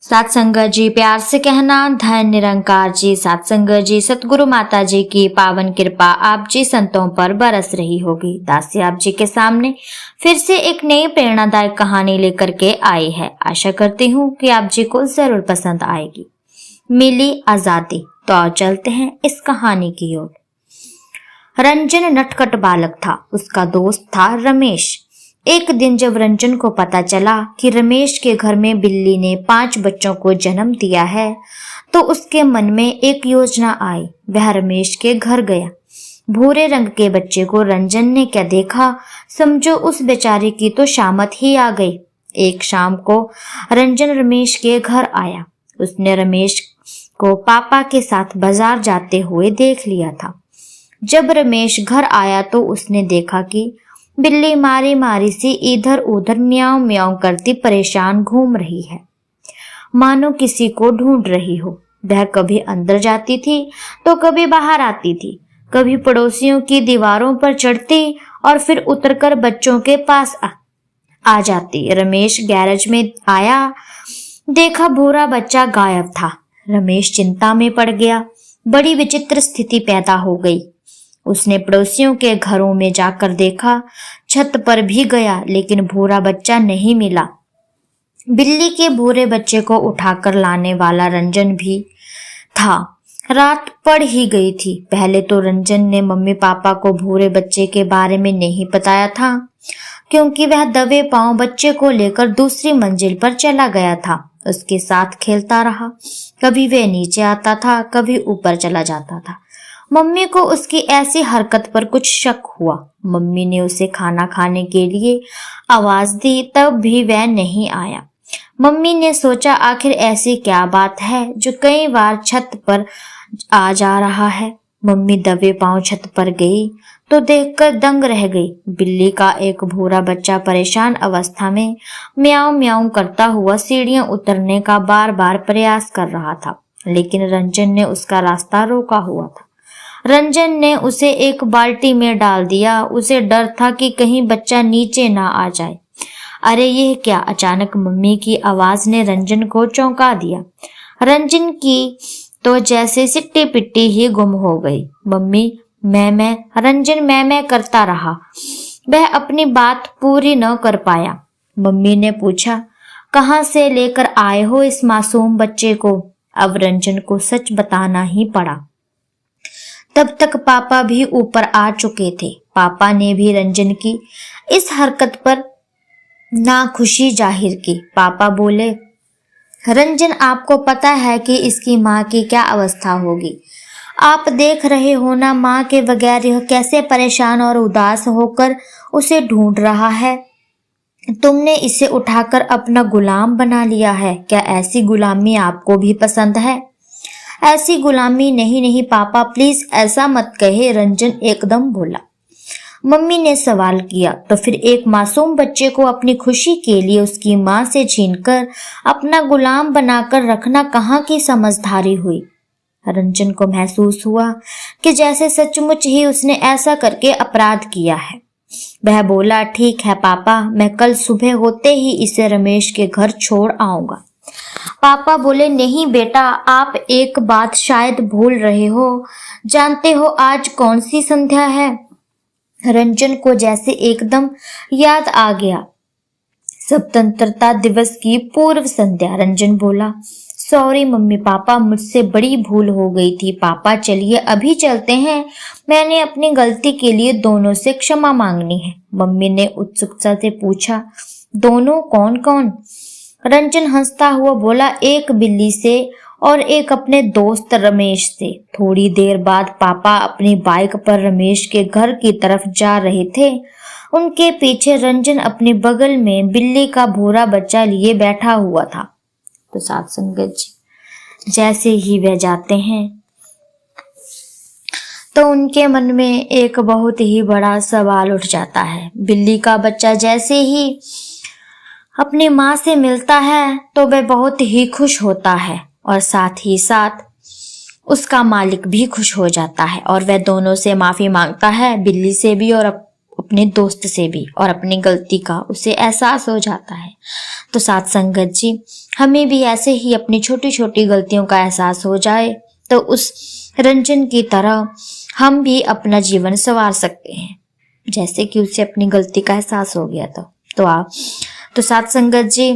सत्संग जी प्यार से कहना, धन निरंकार जी सत्संग जी सतगुरु माता जी की पावन कृपा आप जी संतों पर बरस रही होगी। दासी आप जी के सामने फिर से एक नई प्रेरणादायक कहानी लेकर के आई है। आशा करती हूँ कि आप जी को जरूर पसंद आएगी। मिली आजादी। तो आओ चलते हैं इस कहानी की ओर। रंजन नटखट बालक था। उसका दोस्त था रमेश। एक दिन जब रंजन को पता चला कि रमेश के घर में बिल्ली ने 5 बच्चों को जन्म दिया है, तो उसके मन में एक योजना आई। वह रमेश के घर गया। भूरे रंग के बच्चे को रंजन ने क्या देखा, समझो उस बेचारे की तो शामत ही आ गई। एक शाम को रंजन रमेश के घर आया। उसने रमेश को पापा के साथ बाजार जाते हुए देख लिया था। जब रमेश घर आया तो उसने देखा कि बिल्ली मारी मारी सी इधर उधर म्याऊं म्याऊं करती परेशान घूम रही है, मानो किसी को ढूंढ रही हो। वह कभी अंदर जाती थी तो कभी बाहर आती थी, कभी पड़ोसियों की दीवारों पर चढ़ती और फिर उतरकर बच्चों के पास आ जाती। रमेश गैरेज में आया, देखा भूरा बच्चा गायब था। रमेश चिंता में पड़ गया। बड़ी विचित्र स्थिति पैदा हो गई। उसने पड़ोसियों के घरों में जाकर देखा, छत पर भी गया, लेकिन भूरा बच्चा नहीं मिला। बिल्ली के भूरे बच्चे को उठाकर लाने वाला रंजन भी था। रात पड़ ही गई थी। पहले तो रंजन ने मम्मी पापा को भूरे बच्चे के बारे में नहीं बताया था, क्योंकि वह दबे पांव बच्चे को लेकर दूसरी मंजिल पर चला गया था। उसके साथ खेलता रहा। कभी वह नीचे आता था, कभी ऊपर चला जाता था। मम्मी को उसकी ऐसी हरकत पर कुछ शक हुआ। मम्मी ने उसे खाना खाने के लिए आवाज दी, तब भी वह नहीं आया। मम्मी ने सोचा, आखिर ऐसी क्या बात है जो कई बार छत पर आ जा रहा है। मम्मी दबे पांव छत पर गई तो देखकर दंग रह गई। बिल्ली का एक भूरा बच्चा परेशान अवस्था में म्याऊं म्याऊं करता हुआ सीढ़ियां उतरने का बार बार प्रयास कर रहा था, लेकिन रंजन ने उसका रास्ता रोका हुआ था। रंजन ने उसे एक बाल्टी में डाल दिया। उसे डर था कि कहीं बच्चा नीचे ना आ जाए। अरे यह क्या! अचानक मम्मी की आवाज ने रंजन को चौंका दिया। रंजन की तो जैसे सिट्टी पिट्टी ही गुम हो गई। मम्मी मैं रंजन मैं करता रहा। वह अपनी बात पूरी न कर पाया। मम्मी ने पूछा, कहाँ से लेकर आए हो इस मासूम बच्चे को? अब रंजन को सच बताना ही पड़ा। तब तक पापा भी ऊपर आ चुके थे। पापा ने भी रंजन की इस हरकत पर नाखुशी जाहिर की। पापा बोले, रंजन आपको पता है कि इसकी माँ की क्या अवस्था होगी। आप देख रहे हो ना, माँ के बगैर यह कैसे परेशान और उदास होकर उसे ढूंढ रहा है। तुमने इसे उठाकर अपना गुलाम बना लिया है। क्या ऐसी गुलामी आपको भी पसंद है? ऐसी गुलामी नहीं पापा, प्लीज ऐसा मत कहे, रंजन एकदम बोला। मम्मी ने सवाल किया, तो फिर एक मासूम बच्चे को अपनी खुशी के लिए उसकी माँ से छीनकर अपना गुलाम बनाकर रखना कहाँ की समझदारी हुई। रंजन को महसूस हुआ कि जैसे सचमुच ही उसने ऐसा करके अपराध किया है। वह बोला, ठीक है पापा, मैं कल सुबह होते ही इसे रमेश के घर छोड़ आऊंगा। पापा बोले, नहीं बेटा, आप एक बात शायद भूल रहे हो। जानते हो आज कौन सी संध्या है? रंजन को जैसे एकदम याद आ गया, स्वतंत्रता दिवस की पूर्व संध्या। रंजन बोला, सॉरी मम्मी पापा, मुझसे बड़ी भूल हो गई थी। पापा चलिए अभी चलते हैं, मैंने अपनी गलती के लिए दोनों से क्षमा मांगनी है। मम्मी ने उत्सुकता से पूछा, दोनों कौन कौन? रंजन हंसता हुआ बोला, एक बिल्ली से और एक अपने दोस्त रमेश से। थोड़ी देर बाद पापा अपनी बाइक पर रमेश के घर की तरफ जा रहे थे। उनके पीछे रंजन अपने बगल में बिल्ली का भूरा बच्चा लिए बैठा हुआ था। तो साथ संगत जी, जैसे ही वे जाते हैं तो उनके मन में एक बहुत ही बड़ा सवाल उठ जाता है। बिल्ली का बच्चा जैसे ही अपनी माँ से मिलता है तो वह बहुत ही खुश होता है, और साथ ही साथ उसका मालिक भी खुश हो जाता है, और वह दोनों से माफी मांगता है, बिल्ली से भी और अपने दोस्त से भी और अपनी गलती का उसे एहसास हो जाता है। तो साथ संगत जी, हमें भी ऐसे ही अपनी छोटी छोटी गलतियों का एहसास हो जाए तो उस रंजन की तरह हम भी अपना जीवन संवार सकते हैं, जैसे कि उसे अपनी गलती का एहसास हो गया था। तो साथ संगत जी,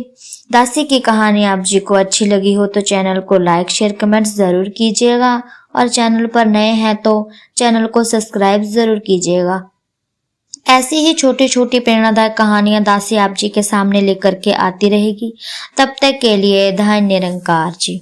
दासी की कहानी आप जी को अच्छी लगी हो तो चैनल को लाइक शेयर कमेंट्स जरूर कीजिएगा, और चैनल पर नए हैं तो चैनल को सब्सक्राइब जरूर कीजिएगा। ऐसी ही छोटी छोटी प्रेरणादायक कहानियां दासी आप जी के सामने लेकर के आती रहेगी। तब तक के लिए धन्य निरंकार जी।